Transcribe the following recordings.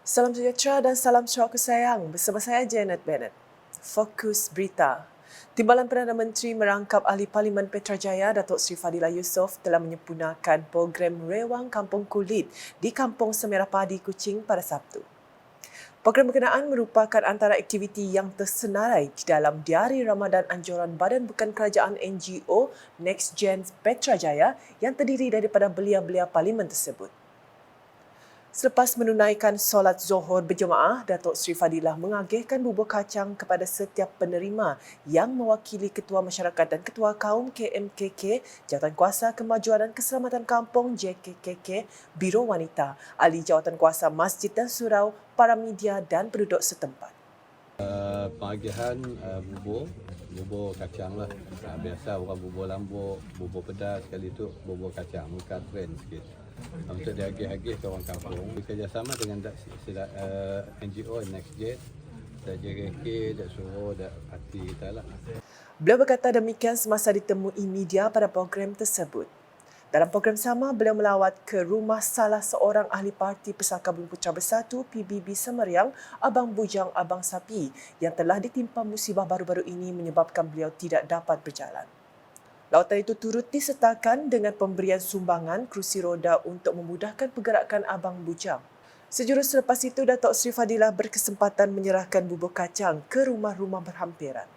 Salam sejahtera dan salam Sarawak sayang. Bersama saya Janet Bennett. Fokus berita. Timbalan Perdana Menteri merangkap Ahli Parlimen Petrajaya Datuk Seri Fadilah Yusof telah menyempurnakan program Rewang Kampung Kulit di Kampung Semerah Padi Kuching pada Sabtu. Program berkenaan merupakan antara aktiviti yang tersenarai di dalam Diari Ramadan Anjuran Badan Bukan Kerajaan NGO Next Gen Petrajaya yang terdiri daripada belia-belia parlimen tersebut. Selepas menunaikan solat Zohor berjemaah, Datuk Seri Fadilah mengagihkan bubur kacang kepada setiap penerima yang mewakili Ketua Masyarakat dan Ketua Kaum KMKK, Jawatankuasa Kemajuan dan Keselamatan Kampung JKKK, Biro Wanita, ahli Jawatankuasa Masjid dan Surau, para media dan penduduk setempat. Pengagihan bubur kacang lah. Biasa orang bubur lambuk, bubur pedas, kali tu bubur kacang, muka trend sikit. Untuk diagih-agih ke orang kampung, bekerjasama dengan NGO Next Gen, dan JKK, dan Suruh, dan parti kita lah. Beliau berkata demikian semasa ditemui media pada program tersebut. Dalam program sama, beliau melawat ke rumah salah seorang ahli parti Persatuan Bumi Putera Bersatu PBB Semeriang, Abang Bujang Abang Sapi, yang telah ditimpa musibah baru-baru ini menyebabkan beliau tidak dapat berjalan. Lawatan itu turut disertakan dengan pemberian sumbangan kerusi roda untuk memudahkan pergerakan Abang Bujang. Sejurus selepas itu, Datuk Seri Fadilah berkesempatan menyerahkan bubur kacang ke rumah-rumah berhampiran.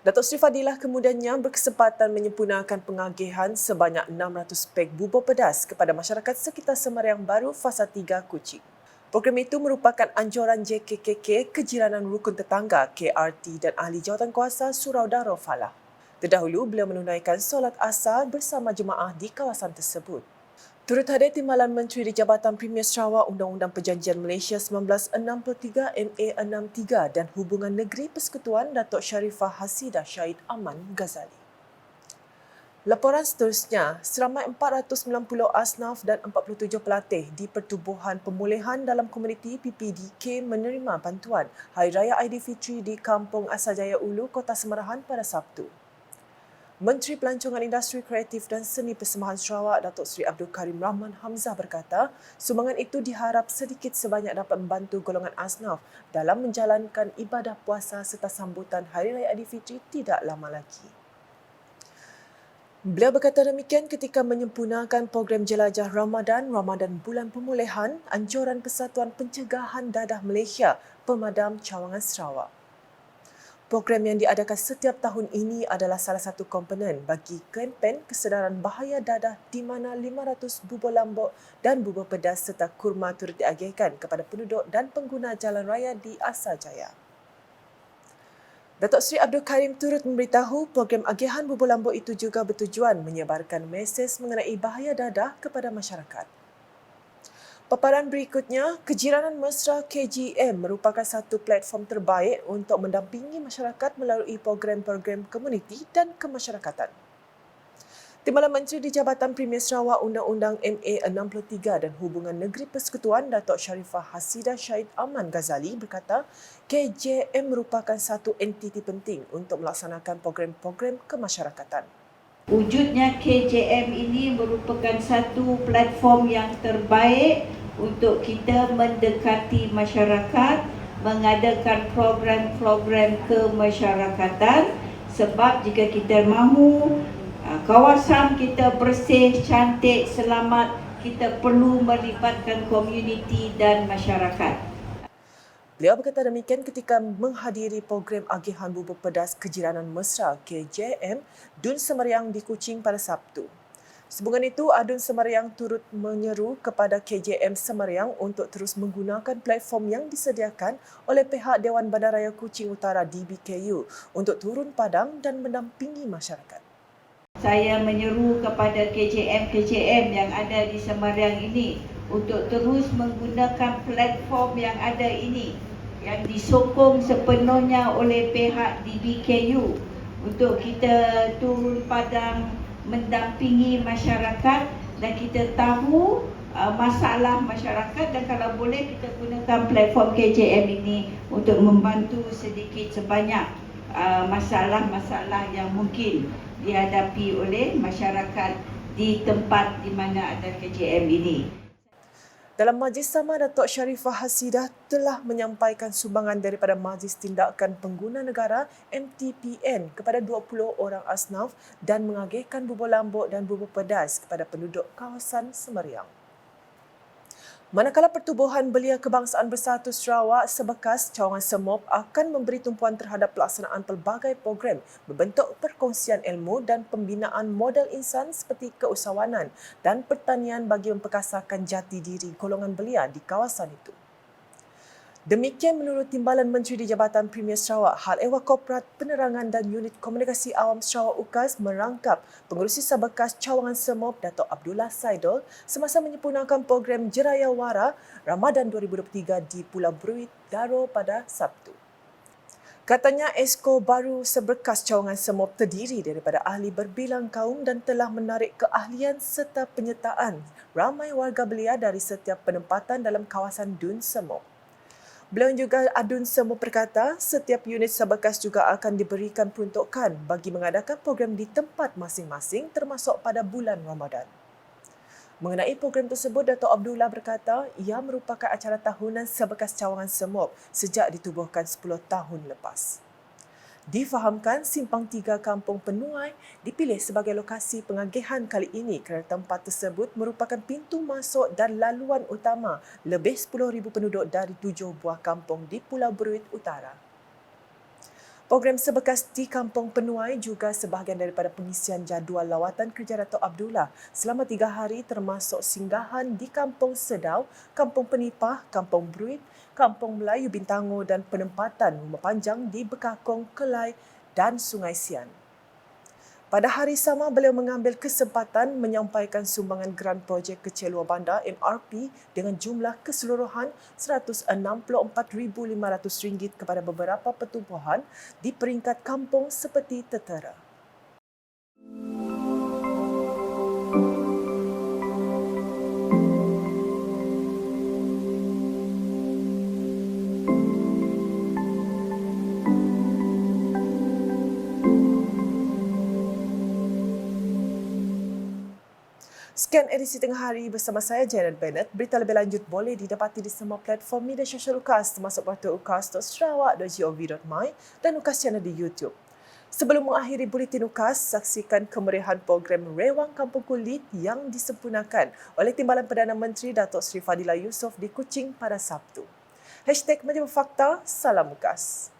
Datuk Seri Fadilah kemudiannya berkesempatan menyempurnakan pengagihan sebanyak 600 pek bubur pedas kepada masyarakat sekitar Semeriang Baru Fasa 3 Kuching. Program itu merupakan anjuran JKKK Kejiranan Rukun Tetangga KRT dan ahli Jawatankuasa Surau Darul Falah. Terdahulu, beliau menunaikan solat asar bersama jemaah di kawasan tersebut. Turut hadir Timbalan Menteri di Jabatan Premier Sarawak Undang-Undang Perjanjian Malaysia 1963 MA 63 dan Hubungan Negeri Persekutuan Datuk Sharifah Hasidah Syahid Aman Ghazali. Laporan seterusnya, seramai 490 asnaf dan 47 pelatih di Pertubuhan Pemulihan dalam Komuniti PPDK menerima bantuan Hari Raya Aidilfitri di Kampung Asajaya Ulu, Kota Semerahan pada Sabtu. Menteri Pelancongan Industri Kreatif dan Seni Persembahan Sarawak Datuk Seri Abdul Karim Rahman Hamzah berkata, sumbangan itu diharap sedikit sebanyak dapat membantu golongan asnaf dalam menjalankan ibadah puasa serta sambutan Hari Raya Aidilfitri tidak lama lagi. Beliau berkata demikian ketika menyempurnakan program jelajah Ramadan Bulan Pemulihan Anjuran Persatuan Pencegahan Dadah Malaysia Pemadam Cawangan Sarawak. Program yang diadakan setiap tahun ini adalah salah satu komponen bagi kempen kesedaran bahaya dadah di mana 500 bubur lambuk dan bubur pedas serta kurma turut diagihkan kepada penduduk dan pengguna jalan raya di Asajaya. Datuk Seri Abdul Karim turut memberitahu program agihan bubur lambuk itu juga bertujuan menyebarkan mesej mengenai bahaya dadah kepada masyarakat. Paparan berikutnya, Kejiranan Mesra KGM merupakan satu platform terbaik untuk mendampingi masyarakat melalui program-program komuniti dan kemasyarakatan. Timbalan Menteri di Jabatan Premier Sarawak Undang-Undang MA 63 dan Hubungan Negeri Persekutuan Datuk Sharifah Hasidah Syahid Aman Ghazali berkata, KJM merupakan satu entiti penting untuk melaksanakan program-program kemasyarakatan. Wujudnya KJM ini merupakan satu platform yang terbaik untuk kita mendekati masyarakat, mengadakan program-program kemasyarakatan, sebab jika kita mahu kawasan kita bersih, cantik, selamat, kita perlu melibatkan komuniti dan masyarakat. Beliau berkata demikian ketika menghadiri program agihan bubur pedas Kejiranan Mesra KJM Dun Semeriang di Kuching pada Sabtu. Sehubungan itu, Adun Semeriang turut menyeru kepada KJM Semeriang untuk terus menggunakan platform yang disediakan oleh pihak Dewan Bandaraya Kuching Utara DBKU untuk turun padang dan mendampingi masyarakat. Saya menyeru kepada KJM yang ada di Semeriang ini untuk terus menggunakan platform yang ada ini yang disokong sepenuhnya oleh pihak DBKU untuk kita turun padang mendampingi masyarakat dan kita tahu masalah masyarakat, dan kalau boleh kita gunakan platform KJM ini untuk membantu sedikit sebanyak masalah-masalah yang mungkin dihadapi oleh masyarakat di tempat di mana ada KJM ini. Dalam majlis sama, Datuk Sharifah Hasidah telah menyampaikan sumbangan daripada Majlis Tindakan Pengguna Negara MTPN kepada 20 orang asnaf dan mengagihkan bubur lambuk dan bubur pedas kepada penduduk kawasan Semeriang. Manakala Pertubuhan Belia Kebangsaan Bersatu Sarawak sebekas Cawangan Semop akan memberi tumpuan terhadap pelaksanaan pelbagai program berbentuk perkongsian ilmu dan pembinaan modal insan seperti keusahawanan dan pertanian bagi memperkasarkan jati diri golongan belia di kawasan itu. Demikian menurut Timbalan Menteri di Jabatan Premier Sarawak, Hal Ehwal Korporat Penerangan dan Unit Komunikasi Awam Sarawak UKAS merangkap Pengerusi Sabekas Cawangan Semop Datuk Abdullah Saidul semasa menyempurnakan program Jeraya Wara Ramadan 2023 di Pulau Bruit, Daro pada Sabtu. Katanya esko baru Seberkas Cawangan Semop terdiri daripada ahli berbilang kaum dan telah menarik keahlian serta penyertaan ramai warga belia dari setiap penempatan dalam kawasan Dun Semop. Beliau juga Adun Semua berkata, setiap unit Sabekas juga akan diberikan peruntukan bagi mengadakan program di tempat masing-masing termasuk pada bulan Ramadan. Mengenai program tersebut, Datuk Abdullah berkata, ia merupakan acara tahunan Sabekas Cawangan Semop sejak ditubuhkan 10 tahun lepas. Difahamkan Simpang 3 Kampung Penuai dipilih sebagai lokasi pengagihan kali ini kerana tempat tersebut merupakan pintu masuk dan laluan utama lebih 10,000 penduduk dari 7 buah kampung di Pulau Bruit Utara. Program Sebekas di Kampung Penuai juga sebahagian daripada pengisian jadual lawatan kerja Datuk Abdullah selama 3 hari termasuk singgahan di Kampung Sedau, Kampung Penipah, Kampung Bruit, Kampung Melayu Bintango dan penempatan rumah panjang di Bekakong, Kelai dan Sungai Sian. Pada hari sama, beliau mengambil kesempatan menyampaikan sumbangan geran projek kecil luar bandar MRP dengan jumlah keseluruhan RM164,500 kepada beberapa pertubuhan di peringkat kampung seperti Tetera. Sekian edisi tengah hari bersama saya, Janet Bennett. Berita lebih lanjut boleh didapati di semua platform media sosial UKAS termasuk portal ukas.sarawak.gov.my dan UKAS channel di YouTube. Sebelum mengakhiri buletin UKAS, saksikan kemeriahan program Rewang Kampung Kulit yang disempurnakan oleh Timbalan Perdana Menteri Datuk Seri Fadilah Yusof di Kuching pada Sabtu. #Majlis Fakta, salam UKAS.